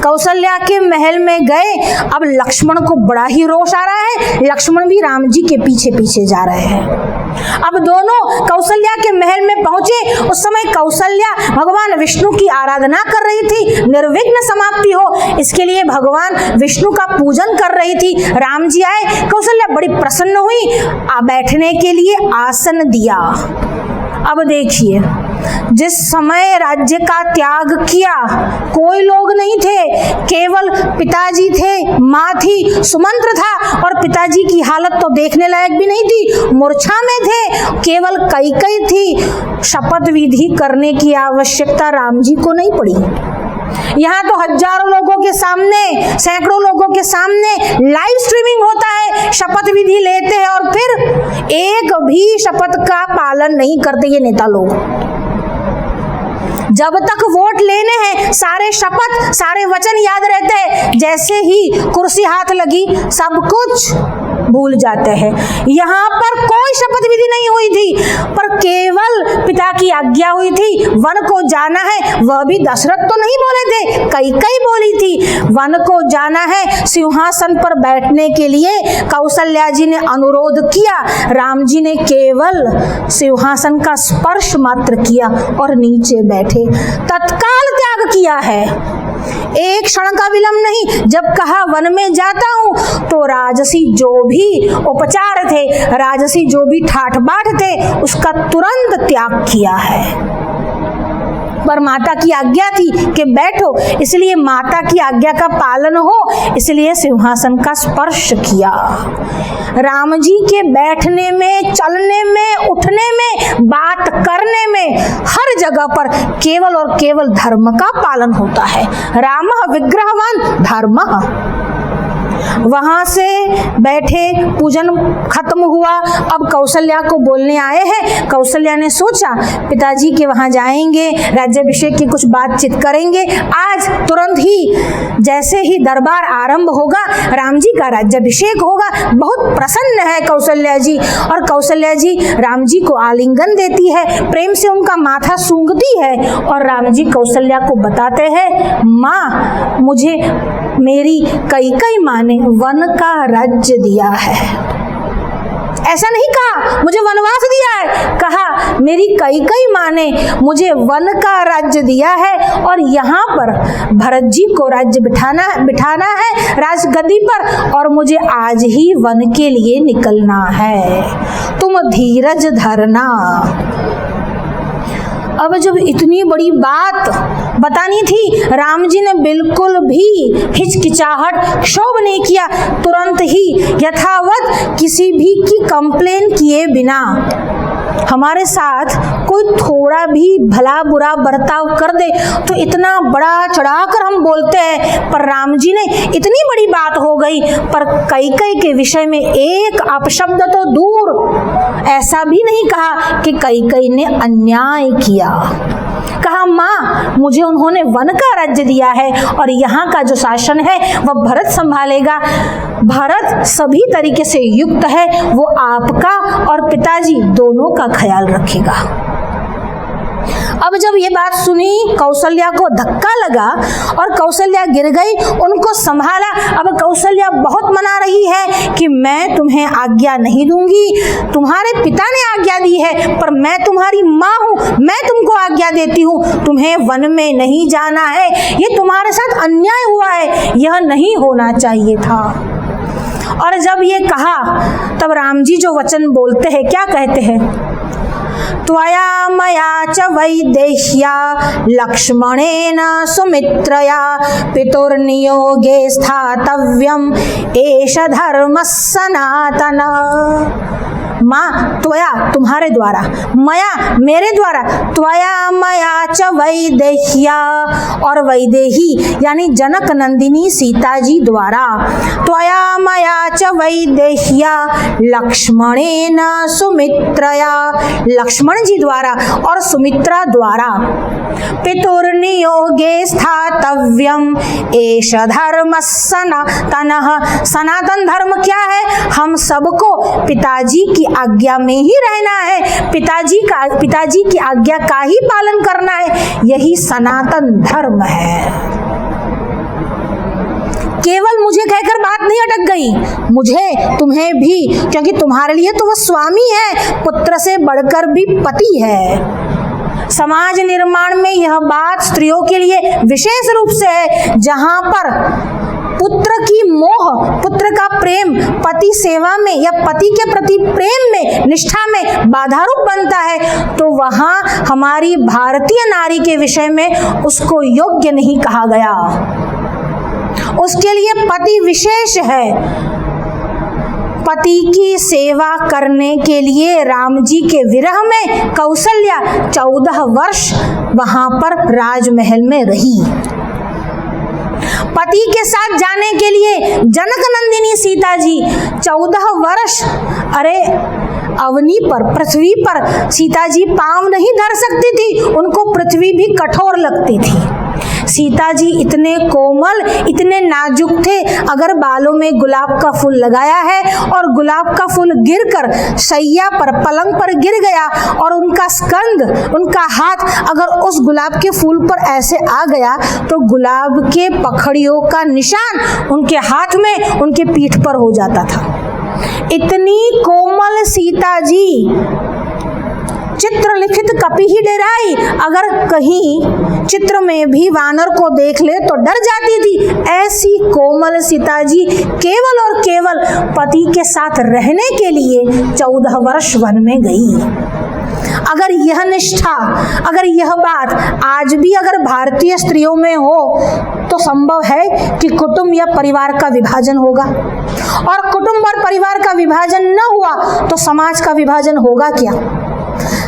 कौशल्या के महल में गए। अब लक्ष्मण को बड़ा ही रोष आ रहा है, लक्ष्मण भी राम जी के पीछे पीछे जा रहे हैं। अब दोनों कौशल्या के महल में पहुंचे। उस समय कौशल्या भगवान विष्णु की आराधना कर रही थी, निर्विघ्न समाप्ति हो इसके लिए भगवान विष्णु का पूजन कर रही थी। राम जी आए, कौशल्या बड़ी प्रसन्न हुई, बैठने के लिए आसन दिया। अब देखिए, जिस समय राज्य का त्याग किया कोई लोग नहीं थे, केवल पिताजी थे, माँ थी, सुमंत्र था, और पिताजी की हालत तो देखने लायक भी नहीं थी, मूर्छा में थे, केवल कैकेयी थी। शपथ विधि करने की आवश्यकता राम जी को नहीं पड़ी। यहाँ तो हजारों लोगों के सामने, सैकड़ों लोगों के सामने लाइव स्ट्रीमिंग होता है, शपथ विधि लेते हैं और फिर एक भी शपथ का पालन नहीं करते ये नेता लोग। जब तक वोट लेने हैं सारे शपथ, सारे वचन याद रहते हैं, जैसे ही कुर्सी हाथ लगी सब कुछ भूल जाते हैं। यहाँ पर कोई शपथ विधि नहीं हुई थी, पर केवल पिता की आज्ञा हुई थी, वन को जाना है। वह भी दशरथ तो नहीं बोले थे, कैकेयी बोली थी, वन को जाना है। सिंहासन पर बैठने के लिए कौशल्या जी ने अनुरोध किया, राम जी ने केवल सिंहासन का स्पर्श मात्र किया और नीचे बैठे। तत्काल त्याग किया है, एक क्षण का विलंब नहीं। जब कहा वन में जाता हूं तो राजसी जो भी उपचार थे, राजसी जो भी ठाठ बाट थे, उसका तुरंत त्याग किया है। पर माता की आज्ञा थी कि बैठो, इसलिए माता की आज्ञा का पालन हो, इसलिए सिंहासन का स्पर्श किया। राम जी के बैठने में, चलने में, उठने में, बात करने में, हर जगह पर केवल और केवल धर्म का पालन होता है। रामः विग्रहवान धर्मः। वहां से बैठे, पूजन खत्म हुआ। अब कौशल्या को बोलने आए हैं। कौशल्या ने सोचा पिताजी के वहां जाएंगे, राज्याभिषेक की कुछ बातचीत करेंगे। आज तुरंत ही जैसे ही दरबार आरंभ होगा, राम जी का राज्याभिषेक होगा। बहुत प्रसन्न है कौशल्या जी, और कौशल्या जी राम जी को आलिंगन देती है, प्रेम से उनका माथा सूंघती है, और राम जी कौशल्या को बताते हैं, माँ मुझे मेरी कैकेयी माँ ने वन का राज्य दिया है। ऐसा नहीं कहा मुझे वनवास दिया है, कहा मेरी कैकेयी माँ ने मुझे वन का राज्य दिया है और यहाँ पर भरत जी को राज्य बिठाना है राजगद्दी पर, और मुझे आज ही वन के लिए निकलना है, तुम धीरज धरना। अब जब इतनी बड़ी बात बतानी थी, राम जी ने बिल्कुल भी हिचकिचाहट क्षोभ नहीं किया, तुरंत ही यथावत किसी भी की कंप्लेन किए बिना हमारे साथ कोई थोड़ा भी भला बुरा बर्ताव कर दे तो इतना बड़ा चढ़ाकर हम बोलते हैं, पर राम जी ने इतनी बड़ी बात हो गई पर कैकेयी के विषय में एक अपशब्द तो दूर, ऐसा भी नहीं कहा कि कैकेयी ने अन्याय किया। कहा माँ मुझे उन्होंने वन का राज्य दिया है और यहाँ का जो शासन है वह भरत संभालेगा, भरत सभी तरीके से युक्त है, वो आपका और पिताजी दोनों का ख्याल रखेगा। अब जब ये बात सुनी कौशल्या को धक्का लगा और कौशल्या गिर गई, उनको संभाला। अब कौशल्या बहुत मना रही है कि मैं तुम्हें आज्ञा नहीं दूंगी, तुम्हारे पिता ने आज्ञा दी है, पर मैं तुम्हारी माँ हूँ, मैं तुमको आज्ञा देती हूँ, तुम्हें वन में नहीं जाना है, ये तुम्हारे साथ अन्याय हुआ है, यह नहीं होना चाहिए था। और जब ये कहा तब राम जी जो वचन बोलते हैं, क्या कहते हैं, त्वया मया च वैदेह्या लक्ष्मणेन सुमित्रया पितुर्नियोगे स्थातव्यम एष धर्मः सनातनः। माँ त्वया तुम्हारे द्वारा, मया मेरे द्वारा, त्वया मया च वैदेह्या और वैदेही यानी जनक नंदिनी सीता जी द्वारा, त्वया मया च वैदेह्या लक्ष्मणेन सुमित्रया लक्ष्मण जी द्वारा और सुमित्रा द्वारा, पितुर्नियोगे स्थातव्यम एष धर्मः सनातनः। सनातन धर्म क्या है, हम सबको पिताजी की आज्ञा में ही रहना है, पिताजी की आज्ञा का ही पालन करना है, यही सनातन धर्म है। केवल मुझे कहकर बात नहीं अटक गई, मुझे तुम्हें भी, क्योंकि तुम्हारे लिए तो वह स्वामी है, पुत्र से बढ़कर भी पति है। समाज निर्माण में यह बात स्त्रियों के लिए विशेष रूप से है, जहां पर पुत्र की मोह, पुत्र का प्रेम पति सेवा में या पति के प्रति प्रेम में, निष्ठा में बाधा रूप बनता है, तो वहां हमारी भारतीय नारी के विषय में उसको योग्य नहीं कहा गया। उसके लिए पति विशेष है। पति की सेवा करने के लिए राम जी के विरह में कौशल्या 14 वर्ष वहां पर राजमहल में रही। पति के साथ जाने के लिए जनक नंदिनी सीता जी 14 वर्ष, अरे अवनी पर, पृथ्वी पर सीता जी पांव नहीं धर सकती थी, उनको पृथ्वी भी कठोर लगती थी। सीता जी इतने कोमल, इतने नाजुक थे, अगर बालों में गुलाब का फूल लगाया है और गुलाब का फूल गिरकर शैया पर, पलंग पर गिर गया और उनका स्कंद, उनका हाथ अगर उस गुलाब के फूल पर ऐसे आ गया तो गुलाब के पखड़ियों का निशान उनके हाथ में, उनके पीठ पर हो जाता था। इतनी कोमल सीता जी, चित्र लिखित कपि ही डेराई, अगर कहीं चित्र में भी वानर को देख ले तो डर जाती थी। ऐसी कोमल सीता जी केवल और केवल पति के साथ रहने के लिए 14 वर्ष वन में गई। अगर यह निष्ठा, अगर यह बात आज भी अगर भारतीय स्त्रियों में हो तो संभव है कि कुटुंब या परिवार का विभाजन होगा, और कुटुंब और परिवार का विभाजन न हुआ तो समाज का विभाजन होगा क्या?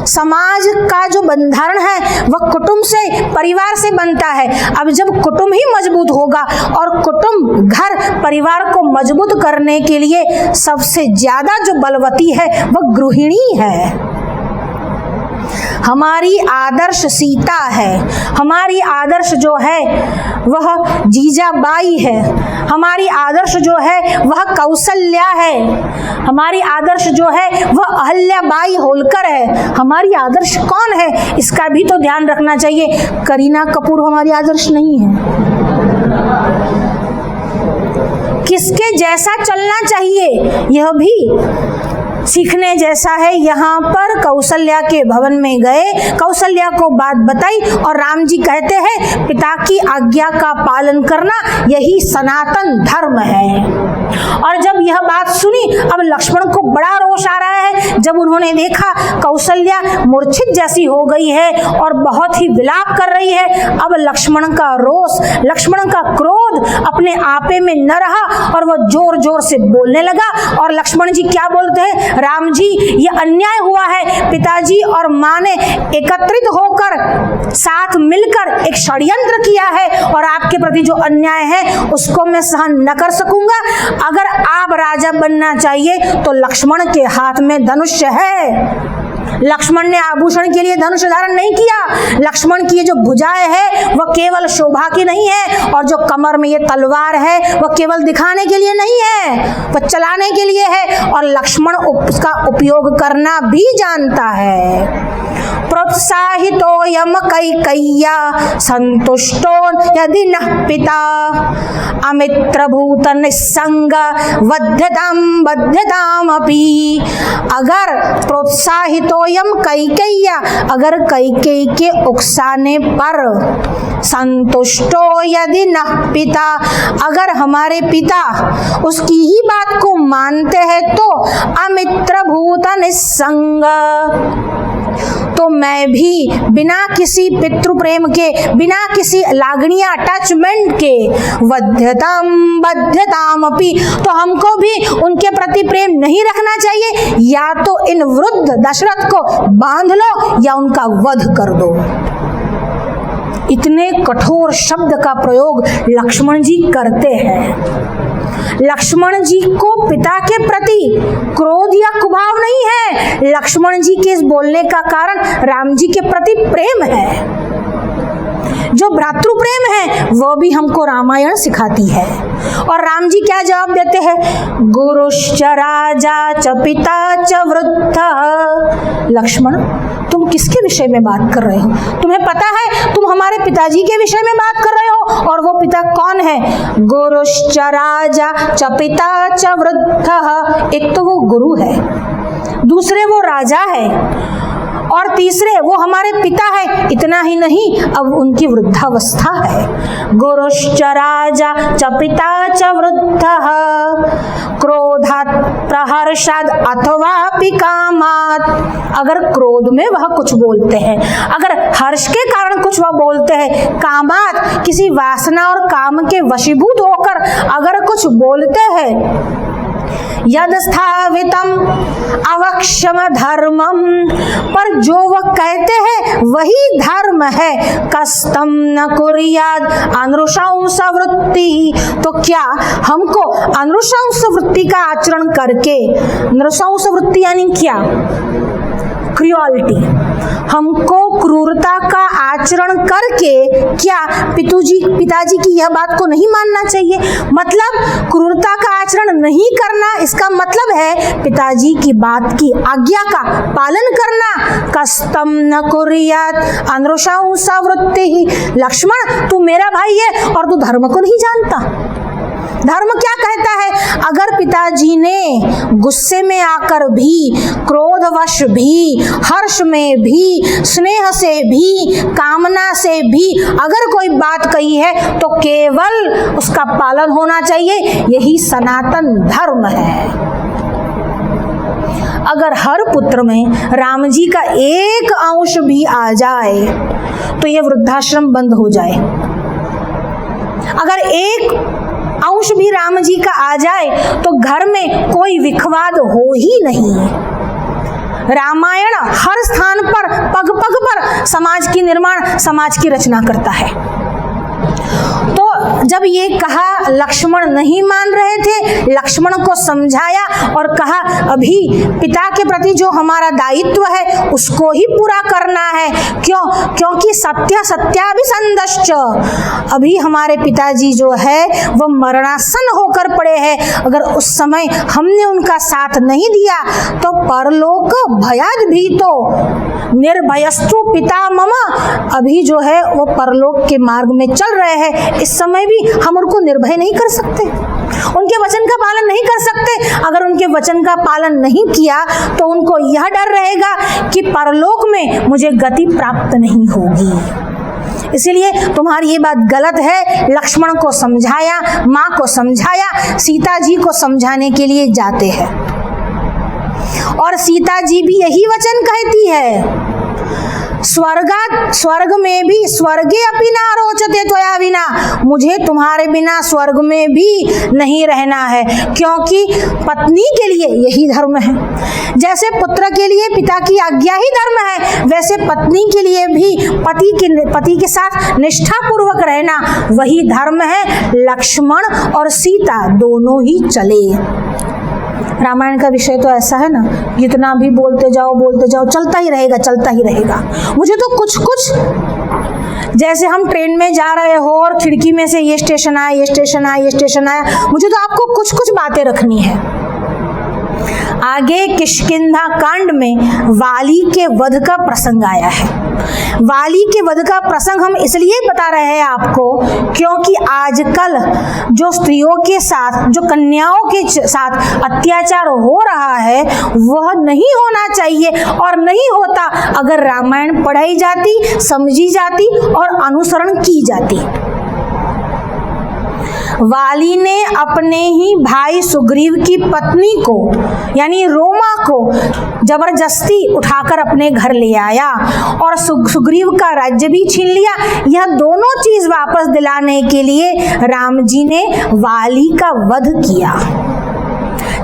समाज का जो बंधारण है वह कुटुंब से, परिवार से बनता है। अब जब कुटुंब ही मजबूत होगा, और कुटुंब, घर, परिवार को मजबूत करने के लिए सबसे ज्यादा जो बलवती है वह गृहिणी है। हमारी आदर्श सीता है, हमारी आदर्श जो है वह जीजाबाई है, हमारी आदर्श जो है वह कौशल्या है, हमारी आदर्श जो है वह अहल्याबाई होलकर है। हमारी आदर्श कौन है इसका भी तो ध्यान रखना चाहिए। करीना कपूर हमारी आदर्श नहीं है। किसके जैसा चलना चाहिए यह भी सीखने जैसा है। यहाँ पर कौशल्या के भवन में गए, कौशल्या को बात बताई और राम जी कहते हैं पिता की आज्ञा का पालन करना यही सनातन धर्म है। और जब यह बात सुनी, अब लक्ष्मण को बड़ा रोष आ रहा है। जब उन्होंने देखा कौशल्या मूर्छित जैसी हो गई है और बहुत ही विलाप कर रही है, अब लक्ष्मण का रोष, लक्ष्मण का क्रोध अपने आपे में न रहा और वह जोर जोर से बोलने लगा। और लक्ष्मण जी क्या बोलते हैं, राम जी ये अन्याय हुआ है, पिताजी और माँ ने एकत्रित होकर साथ मिलकर एक षड्यंत्र किया है और आपके प्रति जो अन्याय है उसको मैं सहन न कर सकूंगा। अगर आप राजा बनना चाहिए तो लक्ष्मण के हाथ में धनुष है। लक्ष्मण ने आभूषण के लिए धनुष धारण नहीं किया। लक्ष्मण की ये जो भुजाएं है वह केवल शोभा की नहीं है, और जो कमर में ये तलवार है वह केवल दिखाने के लिए नहीं है, वह चलाने के लिए है। और लक्ष्मण उसका उपयोग करना भी जानता है। प्रोत्साहितोऽयं कैकेय्या संतुष्टो यदि नः पिता अमित्रभूत निस्संग बध्यतामपि। अगर प्रोत्साहितोऽयं कैकेय्या, अगर कैकेयी के उकसाने पर, संतुष्टो यदि नः पिता, अगर हमारे पिता उसकी ही बात को मानते हैं तो अमित्रभूत निस्संग, तो मैं भी बिना किसी पितृ प्रेम के, बिना किसी लागणिया अटैचमेंट के, बध्यताम अपि, तो हमको भी उनके प्रति प्रेम नहीं रखना चाहिए। या तो इन वृद्ध दशरथ को बांध लो या उनका वध कर दो। इतने कठोर शब्द का प्रयोग लक्ष्मण जी करते हैं। लक्ष्मण जी को पिता के प्रति क्रोध या कुभाव नहीं है। लक्ष्मण जी के इस बोलने का कारण राम जी के प्रति प्रेम है। जो भ्रातृ प्रेम है वो भी हमको रामायण सिखाती है। और राम जी क्या जवाब देते हैं, गुरुश्च राजा च पिता च वृद्धः। लक्ष्मण तुम किसके विषय में बात कर रहे हो? तुम्हें पता है तुम हमारे पिताजी के विषय में बात कर रहे हो, और वो पिता कौन है? गुरुश्च राजा च पिता च वृद्धः। एक तो वो गुरु है, दूसरे वो राजा है, और तीसरे वो हमारे पिता है। इतना ही नहीं, अब उनकी वृद्धावस्था है। गुरुश्च राजा च पिता च वृद्धः क्रोधात् प्रहर्षात् अथवा कामात्। अगर क्रोध में वह कुछ बोलते हैं, अगर हर्ष के कारण कुछ वह बोलते हैं, कामात् किसी वासना और काम के वशीभूत होकर अगर कुछ बोलते हैं, यद स्थावितम अवक्षम धर्मम, पर जो वह कहते हैं वही धर्म है। कस्तम न कुर्याद अनुशंस वृत्ति, तो क्या हमको अनुशंस वृत्ति का आचरण करके, अनुशंस वृत्ति यानी क्या? क्रूअल्टी, हमको क्रूरता का आचरण करके क्या पिताजी की यह बात को नहीं मानना चाहिए? मतलब क्रूरता का आचरण नहीं करना, इसका मतलब है पिताजी की बात की आज्ञा का पालन करना। कस्तम न कुर्यात् अनुशंस वृत्ति। लक्ष्मण तू मेरा भाई है और तू धर्म को नहीं जानता। धर्म क्या कहता है? अगर पिताजी ने गुस्से में आकर भी, क्रोधवश भी, हर्ष में भी, स्नेह से भी, कामना से भी अगर कोई बात कही है तो केवल उसका पालन होना चाहिए। यही सनातन धर्म है। अगर हर पुत्र में राम जी का एक अंश भी आ जाए तो यह वृद्धाश्रम बंद हो जाए। अगर एक अंश भी राम जी का आ जाए तो घर में कोई विखवाद हो ही नहीं। रामायण हर स्थान पर, पग पग पर समाज की निर्माण, समाज की रचना करता है। तो जब ये कहा, लक्ष्मण नहीं मान रहे थे, लक्ष्मण को समझाया और कहा अभी पिता के प्रति जो हमारा दायित्व है उसको ही पूरा करना है। क्यों? क्योंकि सत्य सत्याभिसंधश्च, अभी हमारे पिताजी जो है वो मरणासन होकर पड़े हैं। अगर उस समय हमने उनका साथ नहीं दिया तो परलोक भयाद भी तो निर्भयस्तु पिता मम, अभी जो है वो परलोक के मार्ग में चल रहे हैं, इस समय भी हम उनको निर्भय नहीं कर सकते। उनके वचन का पालन नहीं कर सकते। अगर उनके वचन का पालन नहीं किया तो उनको यह डर रहेगा कि परलोक में मुझे गति प्राप्त नहीं होगी। इसीलिए तुम्हारी ये बात गलत है। लक्ष्मण को समझाया, माँ को समझाया, सीता जी को समझाने के लिए जाते हैं और सीता जी भी यही वचन कहती है, स्वर्ग में भी स्वर्गे अपि न रोचते त्वया बिना, मुझे तुम्हारे बिना स्वर्ग में भी नहीं रहना है। क्योंकि पत्नी के लिए यही धर्म है। जैसे पुत्र के लिए पिता की आज्ञा ही धर्म है, वैसे पत्नी के लिए भी पति के साथ निष्ठा पूर्वक रहना वही धर्म है। लक्ष्मण और सीता दोनों ही चले। रामायण का विषय तो ऐसा है ना, जितना भी बोलते जाओ चलता ही रहेगा। मुझे तो कुछ जैसे हम ट्रेन में जा रहे हो और खिड़की में से ये स्टेशन आया, मुझे तो आपको कुछ बातें रखनी है। आगे किष्किंधा कांड में वाली के वध का प्रसंग आया है। वाली के वध का प्रसंग हम इसलिए बता रहे हैं आपको क्योंकि आजकल जो स्त्रियों के साथ, जो कन्याओं के साथ अत्याचार हो रहा है वह नहीं होना चाहिए और नहीं होता अगर रामायण पढ़ाई जाती, समझी जाती और अनुसरण की जाती। वाली ने अपने ही भाई सुग्रीव की पत्नी को यानी रोमा को जबरदस्ती उठाकर अपने घर ले आया और सुग्रीव का राज्य भी छीन लिया। यह दोनों चीज वापस दिलाने के लिए राम जी ने वाली का वध किया।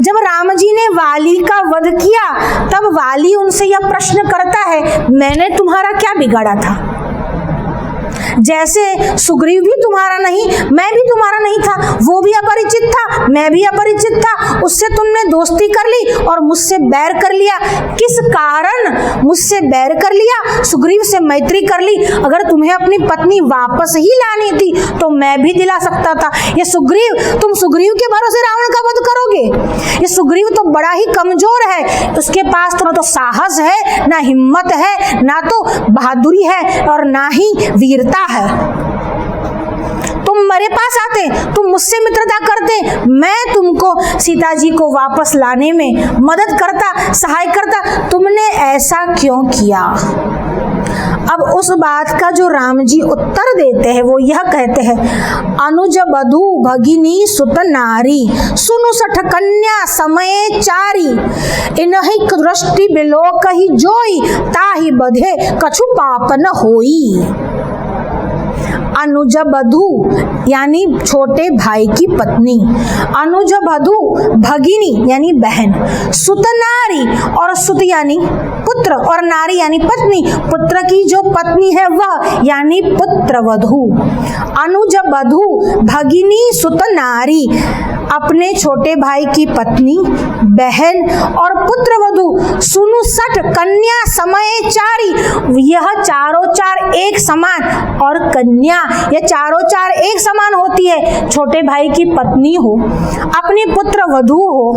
जब राम जी ने वाली का वध किया तब वाली उनसे यह प्रश्न करता है, मैंने तुम्हारा क्या बिगाड़ा था? जैसे सुग्रीव भी तुम्हारा नहीं, मैं भी तुम्हारा नहीं था, वो भी अपरिचित था, मैं भी अपरिचित था, उससे तुमने दोस्ती कर ली और मुझसे बैर कर लिया। किस कारण मुझसे बैर कर लिया? सुग्रीव से मैत्री कर ली। अगर तुम्हें अपनी पत्नी वापस ही लानी थी तो मैं भी दिला सकता था। ये तुम सुग्रीव के भरोसे रावण का वध करोगे? ये सुग्रीव तो बड़ा ही कमजोर है, उसके पास तो ना तो साहस है, ना हिम्मत है, ना तो बहादुरी है और ना ही वीरता है। तुम मेरे पास आते, तुम मुझसे मित्रता करते, मैं तुमको सीता जी को वापस लाने में मदद करता, सहाय करता। तुमने ऐसा क्यों किया? अब उस बात का जो राम जी उत्तर देते हैं वो यह कहते हैं, अनुज बधू भगिनी सुत नारी, सुनु सठ कन्या समय चारी, इनहि दृष्टि बिलोक ही जोई, ताहि बधे कछु पाप न होई। अनुज बधू यानी छोटे भाई की पत्नी, अनुज बधू भगिनी यानी बहन, सुत नारी और सुत यानी पुत्र और नारी यानी पत्नी, पुत्र की जो पत्नी है वह यानी पुत्र वधू। अनुज बधू भगिनी सुत नारी, अपने छोटे भाई की पत्नी, बहन और पुत्र वधू, सुनु सठ कन्या समय चारी, यह चारों चार एक समान, और कन्या ये चारों चार एक समान होती है। छोटे भाई की पत्नी हो, अपनी पुत्र वधू हो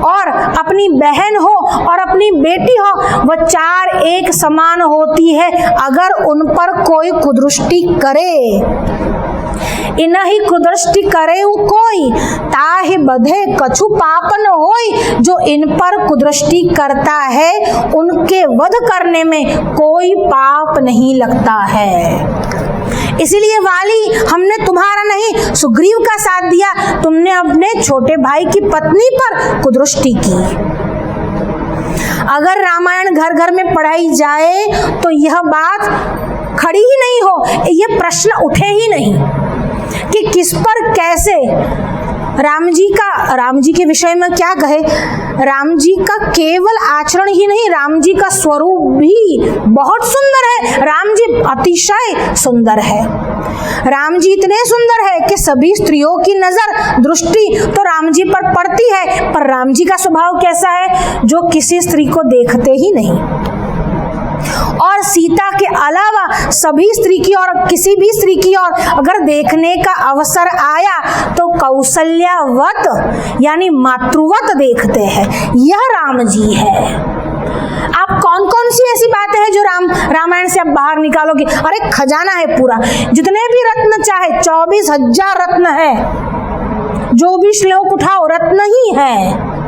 और अपनी बहन हो और अपनी बेटी हो, वह चार एक समान होती है। अगर उन पर कोई कुदृष्टि करे, इनहि कुदृष्टि करे कोई, ताहि बधे कछु पाप न होई। जो इन पर कुदृष्टि करता है उनके वध करने में कोई पाप नहीं लगता है। इसीलिए वाली, हमने तुम्हारा नहीं सुग्रीव का साथ दिया, तुमने अपने छोटे भाई की पत्नी पर कुदृष्टि की। अगर रामायण घर घर में पढ़ाई जाए तो यह बात खड़ी ही नहीं हो, यह प्रश्न उठे ही नहीं कि किस पर कैसे राम जी के विषय में क्या कहे। राम जी का केवल आचरण ही नहीं, राम जी का स्वरूप भी बहुत सुंदर है। राम जी अतिशय सुंदर है। राम जी इतने सुंदर है कि सभी स्त्रियों की नजर, दृष्टि तो राम जी पर पड़ती है, पर राम जी का स्वभाव कैसा है? जो किसी स्त्री को देखते ही नहीं। और सीता के अलावा सभी स्त्री की और किसी भी स्त्री की और अगर देखने का अवसर आया तो कौशल्यावत यानी मातृवत देखते हैं। यह राम जी है। आप कौन कौन सी ऐसी बातें हैं जो रामायण से आप बाहर निकालोगे? अरे खजाना है पूरा, जितने भी रत्न चाहे, 24,000 रत्न है। जो भी श्लोक उठाओ रत्न ही है।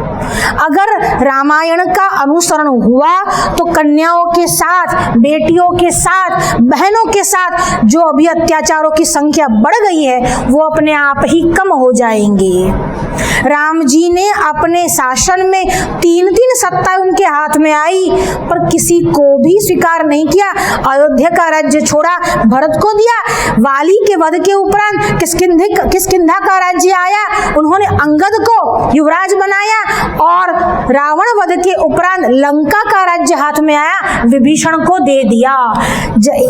अगर रामायण का अनुसरण हुआ तो कन्याओं के साथ, बेटियों के साथ, बहनों के साथ जो अभी अत्याचारों की संख्या बढ़ गई है वो अपने आप ही कम हो जाएंगे। राम जी ने अपने शासन में 3 सत्ता उनके हाथ में आई पर किसी को भी स्वीकार नहीं किया। अयोध्या का राज्य छोड़ा, भरत को दिया। वाली के वध के उपरांत किष्किंधा का राज्य आया, उन्होंने अंगद को युवराज बनाया और रावण वध के उपरांत लंका का राज्य हाथ में आया, विभीषण को दे दिया।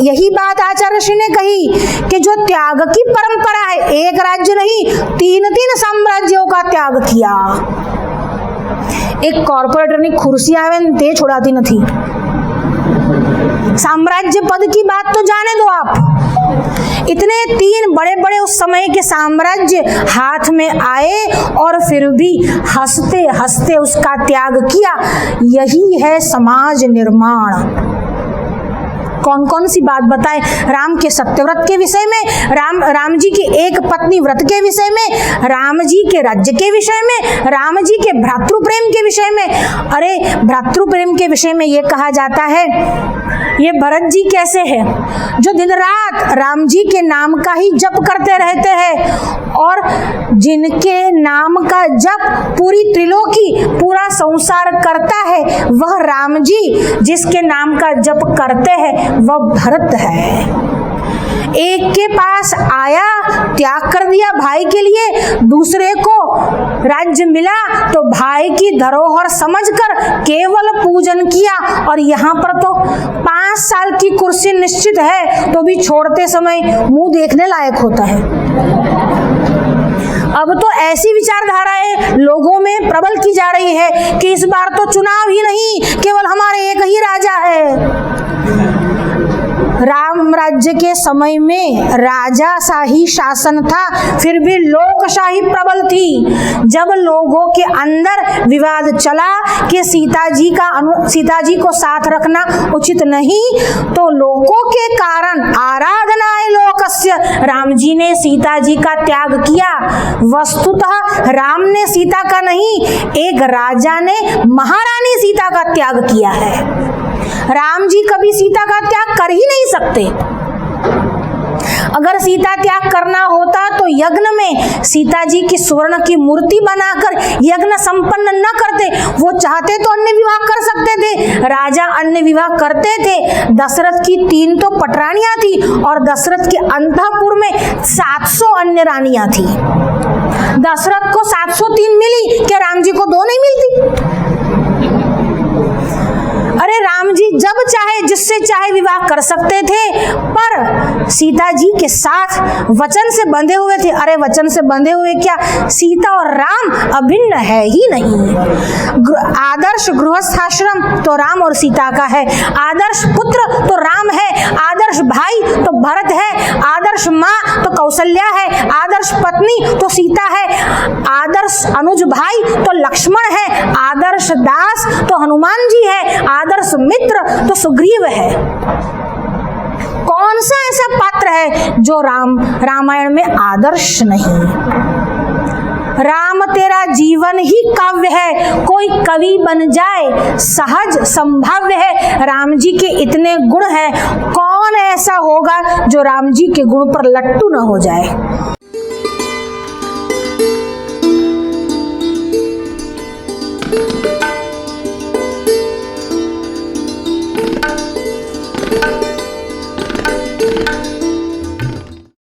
यही बात आचार्य श्री ने कही कि जो त्याग की परंपरा है, एक राज्य नहीं 3 साम्राज्यों का त्याग किया। एक कॉर्पोरेटर ने कुर्सी आवे ते छोड़ाती नहीं। साम्राज्य पद की बात तो जाने दो आप। इतने 3 बड़े बड़े उस समय के साम्राज्य हाथ में आए और फिर भी हंसते हंसते उसका त्याग किया। यही है समाज निर्माण। कौन कौन सी बात बताए? राम के सत्यव्रत के विषय में, राम जी के एक पत्नी व्रत के विषय में, राम जी के राज्य के विषय में, राम जी के भ्रातृ प्रेम के विषय में। अरे भ्रातृ प्रेम के विषय में ये कहा जाता है, ये भरत जी कैसे है जो दिन रात राम जी के नाम का ही जप करते रहते हैं और जिनके नाम का जप पूरी त्रिलोकी, पूरा संसार करता है, वह राम जी जिसके नाम का जप करते हैं वह भरत है। एक के पास आया, त्याग कर दिया भाई के लिए, दूसरे को राज्य मिला तो भाई की धरोहर समझकर केवल पूजन किया। और यहाँ पर तो 5 साल की कुर्सी निश्चित है तो भी छोड़ते समय मुंह देखने लायक होता है। अब तो ऐसी विचारधाराएं लोगों में प्रबल की जा रही है कि इस बार तो चुनाव ही नहीं, केवल हमारे एक ही राजा है। राम राज्य के समय में राजाशाही शासन था, फिर भी लोकशाही प्रबल थी। जब लोगों के अंदर विवाद चला कि सीता जी को साथ रखना उचित नहीं, तो लोगों के कारण आराधनाय लोकस्य राम जी ने सीता जी का त्याग किया। वस्तुतः राम ने सीता का नहीं, एक राजा ने महारानी सीता का त्याग किया है। राम जी कभी सीता का त्याग कर ही नहीं सकते। अगर सीता त्याग करना होता तो यज्ञ में सीता जी की स्वर्ण की मूर्ति बनाकर यज्ञ संपन्न न करते। वो चाहते तो अन्य विवाह कर सकते थे, राजा अन्य विवाह करते थे। दशरथ की 3 तो पटरानियां थी और दशरथ के अंतःपुर में 700 अन्य रानियां थी। दशरथ को 703 मिली, क्या राम जी को 2 नहीं मिलती? अरे राम जी जब चाहे जिससे चाहे विवाह कर सकते थे, पर सीता जी के साथ वचन से बंधे हुए थे। अरे वचन से बंधे हुए क्या, सीता और राम अभिन्न है ही नहीं। आदर्श गृहस्थाश्रम तो राम और सीता का है, आदर्श पुत्र तो राम है, आदर्श भाई तो भरत है, आदर्श माँ तो कौशल्या है, आदर्श पत्नी तो सीता है, आदर्श अनुज भाई तो लक्ष्मण है, आदर्श दास तो हनुमान जी है, आदर्श मित्र तो सुग्रीव है। कौन सा ऐसा पात्र है जो रामायण में आदर्श नहीं? राम तेरा जीवन ही काव्य है, कोई कवि बन जाए सहज संभाव्य है। राम जी के इतने गुण हैं, कौन ऐसा होगा जो राम जी के गुण पर लट्टू न हो जाए।